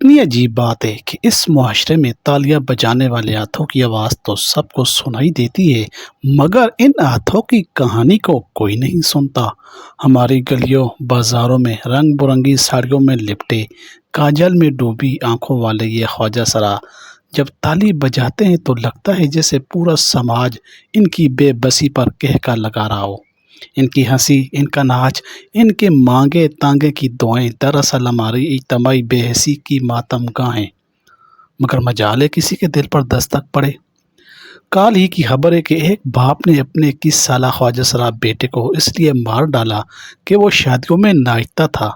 کتنی عجیب بات ہے کہ اس معاشرے میں تالیاں بجانے والے ہاتھوں کی آواز تو سب کو سنائی دیتی ہے، مگر ان ہاتھوں کی کہانی کو کوئی نہیں سنتا۔ ہماری گلیوں بازاروں میں رنگ برنگی ساڑیوں میں لپٹے، کاجل میں ڈوبی آنکھوں والے یہ خواجہ سرا جب تالی بجاتے ہیں تو لگتا ہے جیسے پورا سماج ان کی بے بسی پر کہکا لگا رہا ہو۔ ان کی ہنسی، ان کا ناچ، ان کے مانگے تانگے کی دعائیں دراصل ہماری اجتماعی بے حسی کی ماتم گاہ ہیں، مگر مجال ہے کسی کے دل پر دستک پڑے۔ کال ہی کی خبر ہے کہ ایک باپ نے اپنے 21 سالہ خواجہ سرا بیٹے کو اس لیے مار ڈالا کہ وہ شادیوں میں ناچتا تھا۔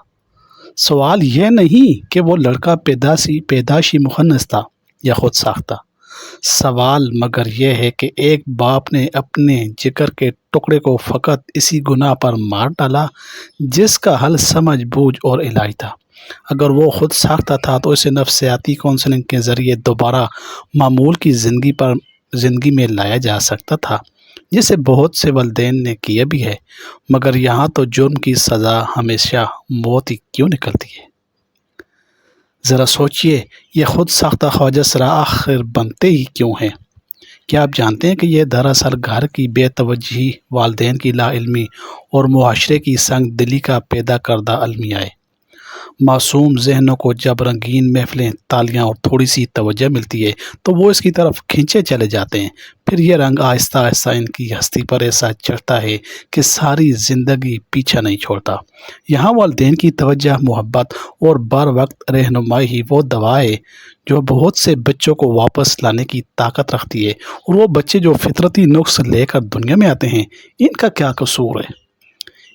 سوال یہ نہیں کہ وہ لڑکا پیدائشی مخنث تھا یا خود ساختہ، سوال مگر یہ ہے کہ ایک باپ نے اپنے جگر کے ٹکڑے کو فقط اسی گناہ پر مار ڈالا جس کا حل سمجھ بوجھ اور علاج تھا۔ اگر وہ خود ساختہ تھا تو اسے نفسیاتی کونسلنگ کے ذریعے دوبارہ معمول کی زندگی میں لایا جا سکتا تھا، جسے بہت سے والدین نے کیا بھی ہے، مگر یہاں تو جرم کی سزا ہمیشہ موت ہی کیوں نکلتی ہے؟ ذرا سوچئے، یہ خود ساختہ خواجہ سرا آخر بنتے ہی کیوں ہیں؟ کیا آپ جانتے ہیں کہ یہ دراصل گھر کی بے توجہی، والدین کی لا علمی اور معاشرے کی سنگ دلی کا پیدا کردہ المیہ ہے؟ معصوم ذہنوں کو جب رنگین محفلیں، تالیاں اور تھوڑی سی توجہ ملتی ہے تو وہ اس کی طرف کھینچے چلے جاتے ہیں، پھر یہ رنگ آہستہ آہستہ ان کی ہستی پر ایسا چڑھتا ہے کہ ساری زندگی پیچھا نہیں چھوڑتا۔ یہاں والدین کی توجہ، محبت اور بر وقت رہنمائی ہی وہ دوا ہے جو بہت سے بچوں کو واپس لانے کی طاقت رکھتی ہے، اور وہ بچے جو فطرتی نقص لے کر دنیا میں آتے ہیں، ان کا کیا قصور ہے؟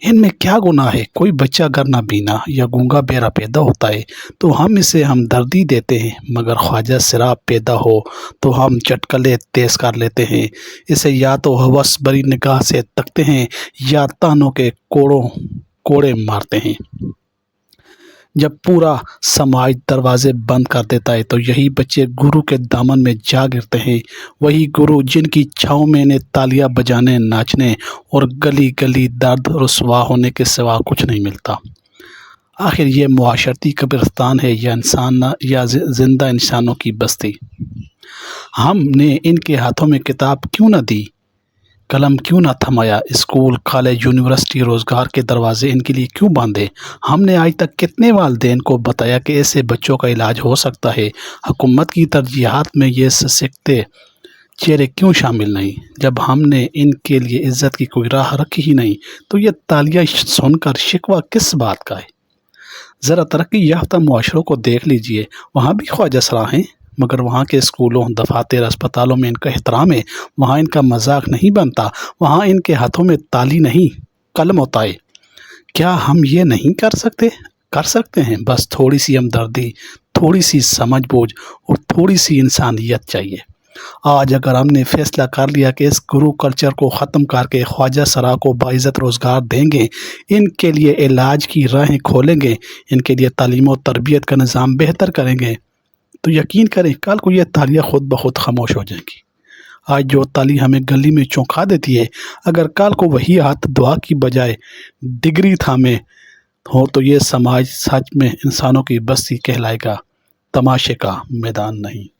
ان میں کیا گناہ ہے؟ کوئی بچہ اگر نابینا یا گونگا بہرا پیدا ہوتا ہے تو ہم اسے ہمدردی دیتے ہیں، مگر خواجہ سرا پیدا ہو تو ہم چٹکلے تیز کر لیتے ہیں، اسے یا تو ہوس بری نگاہ سے تکتے ہیں یا تانوں کے کوڑے مارتے ہیں۔ جب پورا سماج دروازے بند کر دیتا ہے تو یہی بچے گرو کے دامن میں جا گرتے ہیں، وہی گرو جن کی چھاؤں میں انہیں تالیاں بجانے، ناچنے اور گلی گلی درد رسوا ہونے کے سوا کچھ نہیں ملتا۔ آخر یہ معاشرتی قبرستان ہے یا زندہ انسانوں کی بستی؟ ہم نے ان کے ہاتھوں میں کتاب کیوں نہ دی، قلم کیوں نہ تھمایا، اسکول، کالج، یونیورسٹی، روزگار کے دروازے ان کے لیے کیوں باندھے؟ ہم نے آج تک کتنے والدین کو بتایا کہ ایسے بچوں کا علاج ہو سکتا ہے؟ حکومت کی ترجیحات میں یہ سکتے چہرے کیوں شامل نہیں؟ جب ہم نے ان کے لیے عزت کی کوئی راہ رکھی ہی نہیں تو یہ تالیاں سن کر شکوہ کس بات کا ہے؟ ذرا ترقی یافتہ معاشروں کو دیکھ لیجئے، وہاں بھی خواجہ سرا ہیں، مگر وہاں کے اسکولوں، دفاتر، اسپتالوں میں ان کا احترام ہے، وہاں ان کا مذاق نہیں بنتا، وہاں ان کے ہاتھوں میں تالی نہیں قلم ہوتا ہے۔ کیا ہم یہ نہیں کر سکتے ہیں؟ بس تھوڑی سی ہمدردی، تھوڑی سی سمجھ بوجھ اور تھوڑی سی انسانیت چاہیے۔ آج اگر ہم نے فیصلہ کر لیا کہ اس گرو کلچر کو ختم کر کے خواجہ سرا کو باعزت روزگار دیں گے، ان کے لیے علاج کی راہیں کھولیں گے، ان کے لیے تعلیم و تربیت کا نظام بہتر کریں گے، تو یقین کریں کل کو یہ تالیاں خود بخود خاموش ہو جائیں گی۔ آج جو تالی ہمیں گلی میں چونکا دیتی ہے، اگر کل کو وہی ہاتھ دعا کی بجائے ڈگری تھامے ہو تو یہ سماج سچ میں انسانوں کی بستی کہلائے گا، تماشے کا میدان نہیں۔